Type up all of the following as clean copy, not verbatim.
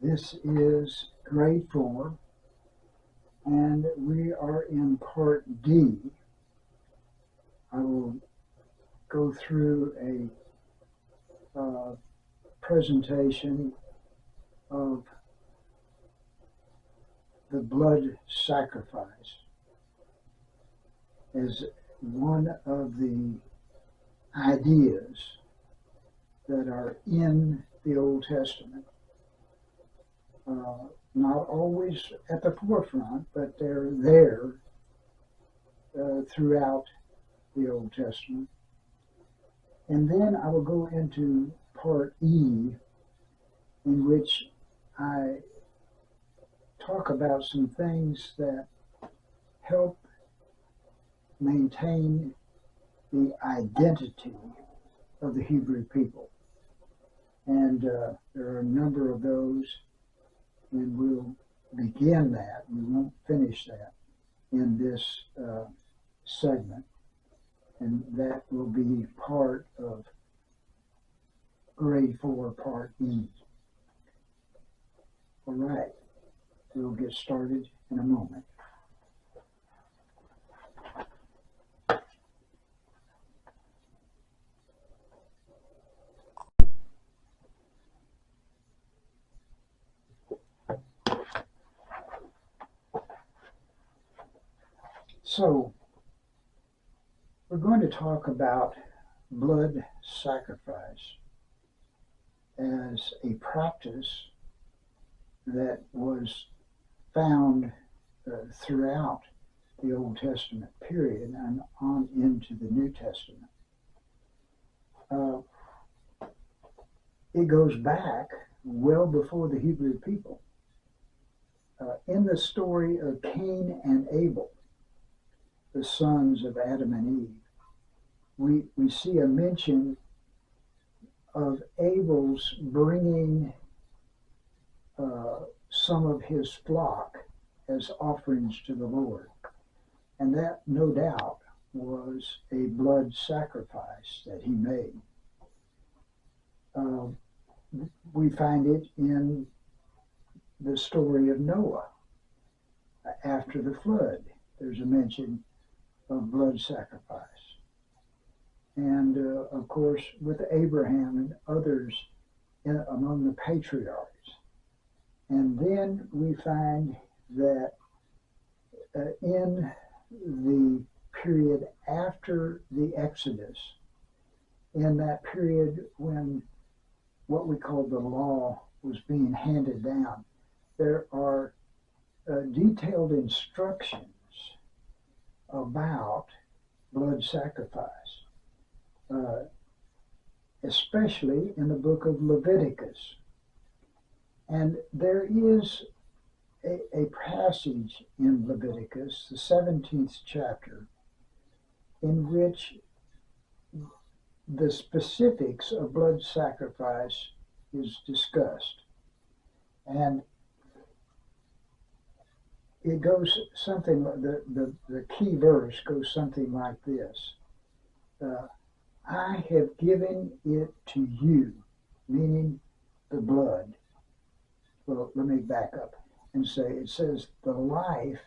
This is grade 4, and we are in part D. I will go through a presentation of the blood sacrifice as one of the ideas that are in the Old Testament. Not always at the forefront, but they're there throughout the Old Testament. And then I will go into part E, in which I talk about some things that help maintain the identity of the Hebrew people. And there are a number of those, and we'll begin that. We won't finish that in this segment. And that will be part of grade 4, part E. All right, we'll get started in a moment. So, we're going to talk about blood sacrifice as a practice that was found throughout the Old Testament period and on into the New Testament. It goes back well before the Hebrew people. In the story of Cain and Abel, the sons of Adam and Eve, we see a mention of Abel's bringing some of his flock as offerings to the Lord. And that, no doubt, was a blood sacrifice that he made. We find it in the story of Noah. After the flood, there's a mention of blood sacrifice. And of course, with Abraham and others among the patriarchs. And then we find that in the period after the Exodus, in that period when what we call the law was being handed down, there are detailed instructions about blood sacrifice, especially in the book of Leviticus. And there is a passage in Leviticus, the 17th chapter, in which the specifics of blood sacrifice is discussed. And it goes something, the key verse goes something like this. I have given it to you, meaning the blood. Well, let me back up and say, it says the life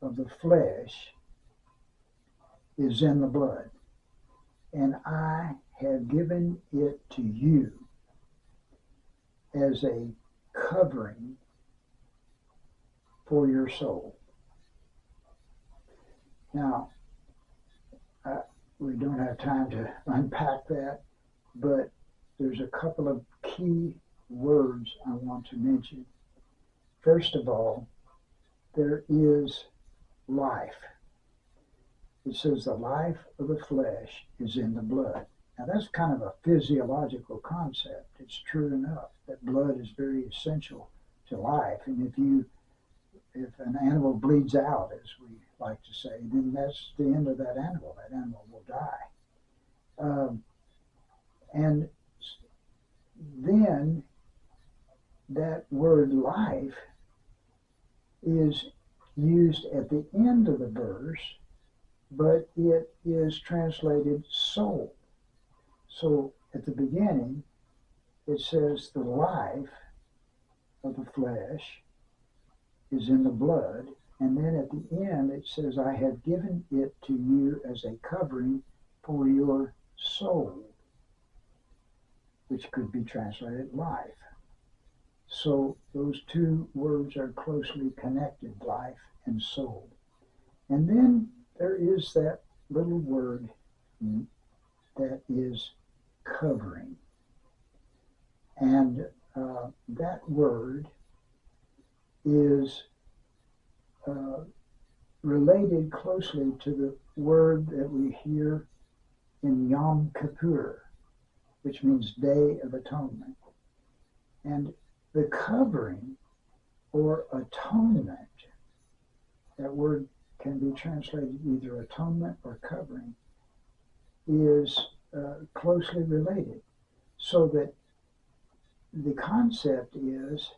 of the flesh is in the blood, and I have given it to you as a covering for your soul. Now, we don't have time to unpack that, but there's a couple of key words I want to mention. First of all, there is life. It says the life of the flesh is in the blood. Now that's kind of a physiological concept. It's true enough that blood is very essential to life. And if an animal bleeds out, as we like to say, then that's the end of that animal. That animal will die. And then that word life is used at the end of the verse, but it is translated soul. So at the beginning, it says the life of the flesh is in the blood. And then at the end it says, I have given it to you as a covering for your soul, which could be translated life. So those two words are closely connected, life and soul. And then there is that little word that is covering. And that word is related closely to the word that we hear in Yom Kippur, which means Day of Atonement. And the covering or atonement, that word can be translated either atonement or covering, is closely related. So that the concept is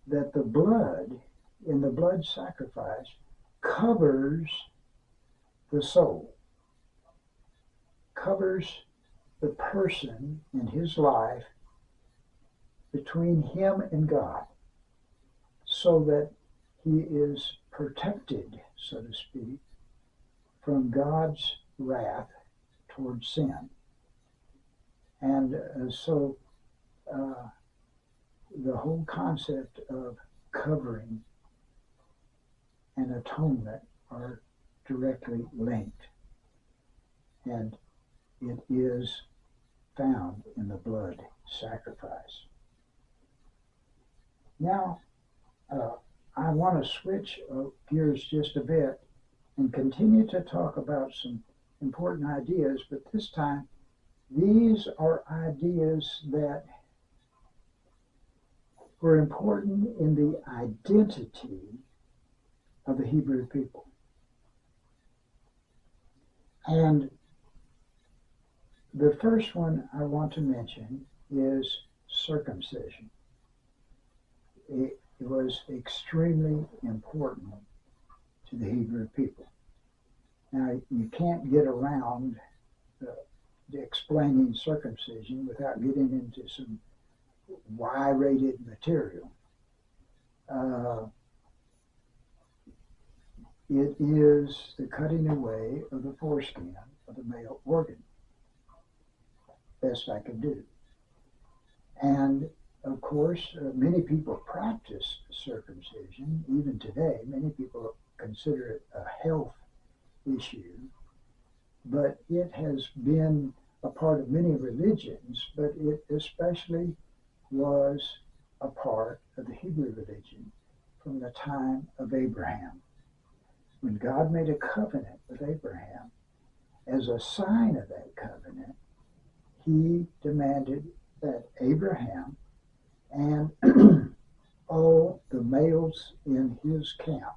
that the blood, in the blood sacrifice, covers the soul, covers the person in his life between him and God, so that he is protected, so to speak, from God's wrath towards sin. And so the whole concept of covering and atonement are directly linked. And it is found in the blood sacrifice. Now, I want to switch gears just a bit and continue to talk about some important ideas, but this time, these are ideas that were important in the identity of the Hebrew people. And the first one I want to mention is circumcision. It was extremely important to the Hebrew people. Now, you can't get around explaining circumcision without getting into some Y-rated material. It is the cutting away of the foreskin of the male organ. Best I could do. And of course, many people practice circumcision. Even today, many people consider it a health issue, but it has been a part of many religions, but it especially was a part of the Hebrew religion from the time of Abraham. When God made a covenant with Abraham, as a sign of that covenant, he demanded that Abraham and all the males in his camp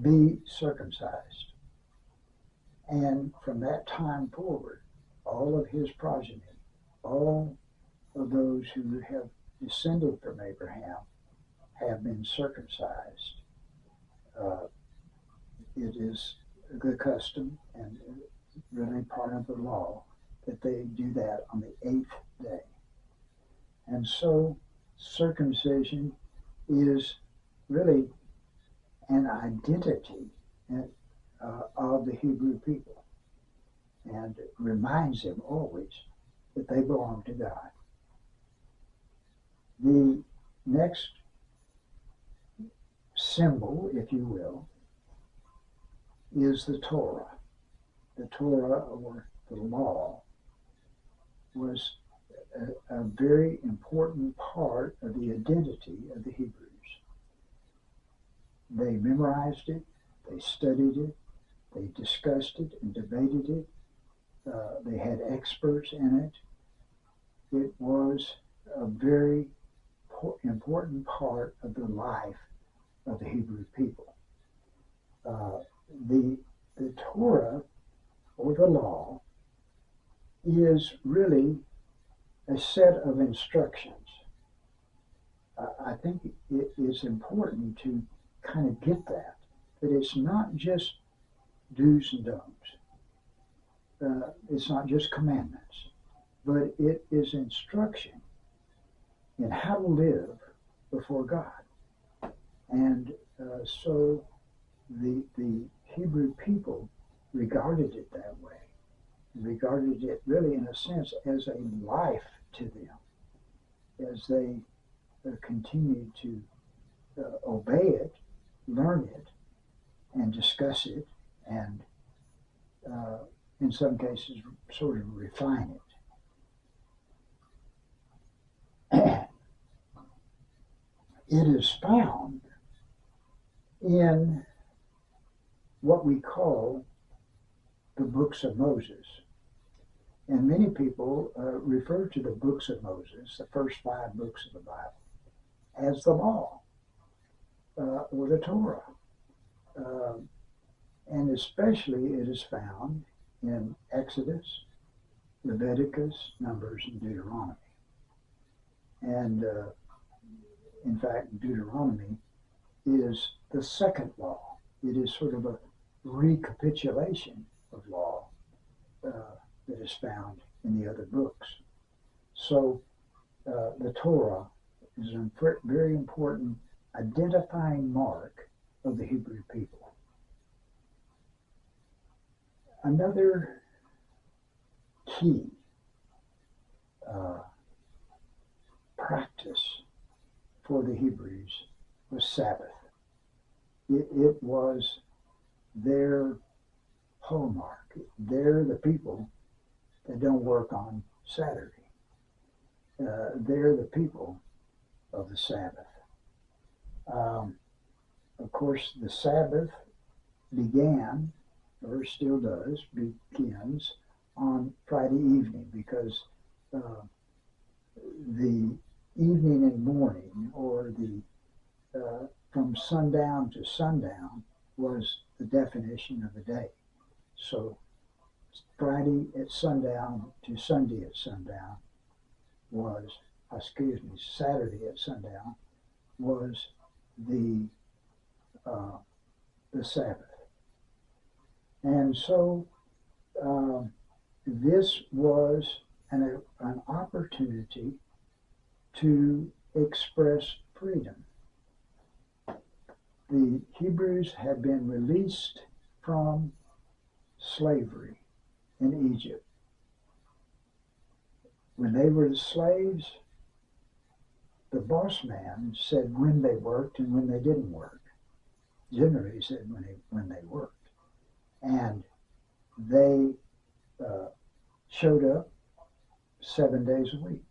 be circumcised. And from that time forward, all of his progeny, all of those who have descended from Abraham have been circumcised. It is the custom and really part of the law that they do that on the 8th day. And so circumcision is really an identity of the Hebrew people, and it reminds them always that they belong to God. The next symbol, if you will, is the Torah. The Torah, or the law, was a very important part of the identity of the Hebrews. They memorized it, they studied it, they discussed it and debated it. They had experts in it. It was a very important part of the life of the Hebrew people. The Torah, or the law, is really a set of instructions. I think it is important to kind of get that it's not just do's and don'ts. It's not just commandments, but it is instruction in how to live before God. And so the Hebrew people regarded it that way, regarded it really in a sense as a life to them as they continued to obey it, learn it, and discuss it, and in some cases sort of refine it. It is found in what we call the books of Moses. And many people refer to the books of Moses, the first 5 books of the Bible, as the law or the Torah. And especially it is found in Exodus, Leviticus, Numbers, and Deuteronomy. And in fact, Deuteronomy is the second law. It is sort of a recapitulation of law that is found in the other books. So the Torah is a very important identifying mark of the Hebrew people. Another key practice for the Hebrews was Sabbath. It was their hallmark. They're the people that don't work on Saturday. They're the people of the Sabbath. Of course, the Sabbath began, or still does, begins on Friday evening, because the evening and morning, or the from sundown to sundown, was the definition of the day. So Friday at sundown to Sunday at sundown was, Saturday at sundown was the Sabbath. And so this was an opportunity to express freedom. The Hebrews had been released from slavery in Egypt. When they were the slaves, the boss man said when they worked and when they didn't work. Generally, he said when they worked. And they showed up 7 days a week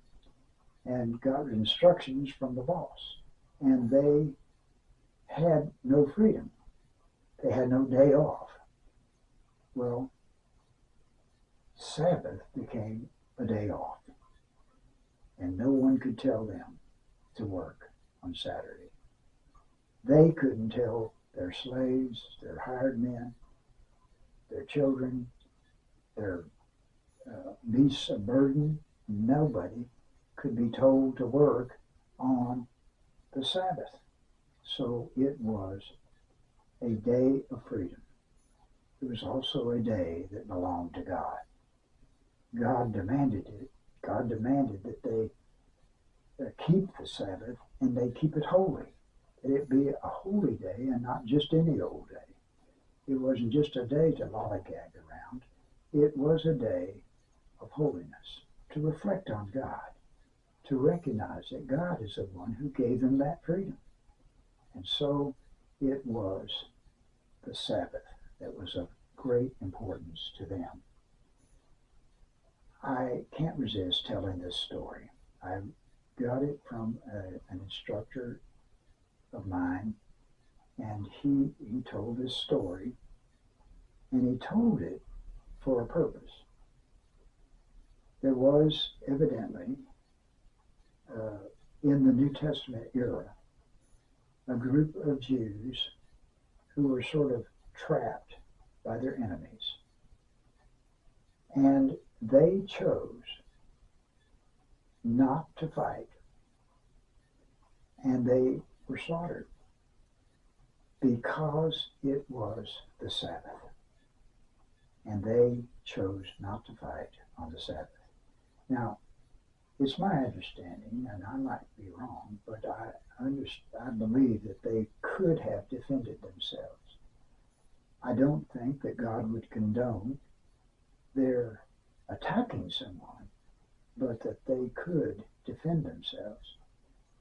and got instructions from the boss. And they had no freedom. They had no day off. Well, Sabbath became a day off. And no one could tell them to work on Saturday. They couldn't tell their slaves, their hired men, their children, their beasts of burden. Nobody could be told to work on the Sabbath. So it was a day of freedom. It was also a day that belonged to God. God demanded it. God demanded that they keep the Sabbath and they keep it holy. That it be a holy day and not just any old day. It wasn't just a day to lollygag around. It was a day of holiness, to reflect on God, to recognize that God is the one who gave them that freedom. And so it was the Sabbath that was of great importance to them. I can't resist telling this story. I got it from an instructor of mine, and he told this story, and he told it for a purpose. There was evidently, in the New Testament era, a group of Jews who were sort of trapped by their enemies. And they chose not to fight. And they were slaughtered because it was the Sabbath. And they chose not to fight on the Sabbath. Now, It's my understanding, and I might be wrong, but I believe that they could have defended themselves. I don't think that God would condone their attacking someone, but that they could defend themselves.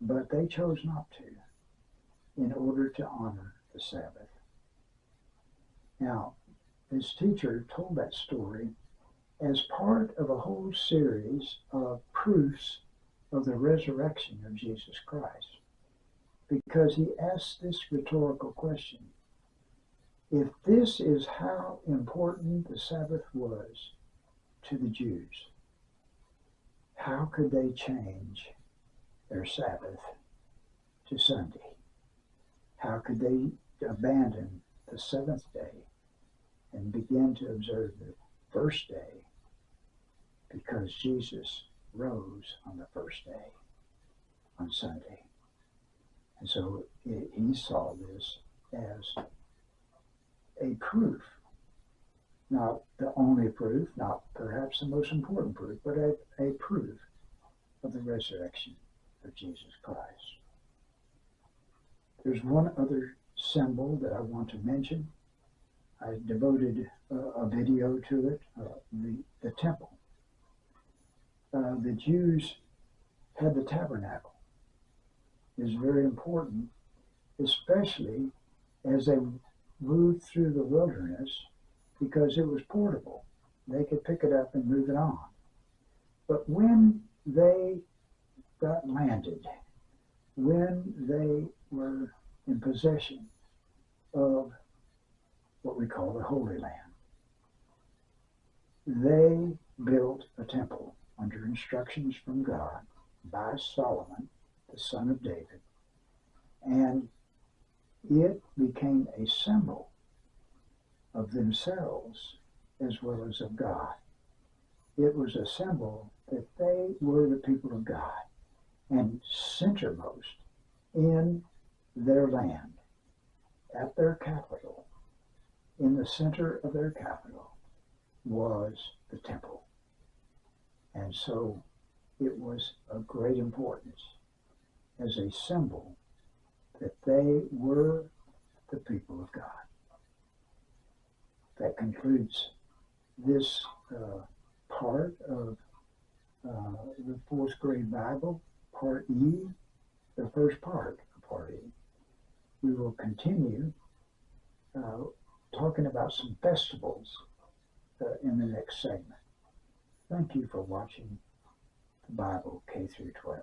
But they chose not to in order to honor the Sabbath. Now, his teacher told that story as part of a whole series of proofs of the resurrection of Jesus Christ, because he asked this rhetorical question: if this is how important the Sabbath was to the Jews, how could they change their Sabbath to Sunday? How could they abandon the seventh day and begin to observe the first day, because Jesus rose on the first day, on Sunday? And so he saw this as a proof, not the only proof, not perhaps the most important proof, but a proof of the resurrection of Jesus Christ. There's one other symbol that I want to mention. I devoted a video to it, the temple. The Jews had the tabernacle. It was very important, especially as they moved through the wilderness, because it was portable. They could pick it up and move it on. But when they got landed, when they were in possession of what we call the Holy Land, they built a temple under instructions from God by Solomon, the son of David, and it became a symbol of themselves as well as of God. It was a symbol that they were the people of God, and centermost in their land, at their capital, in the center of their capital, was the temple. And so it was of great importance as a symbol that they were the people of God. That concludes this part of the fourth grade Bible, Part E, the first part of Part E. We will continue talking about some festivals in the next segment. Thank you for watching the Bible K through 12.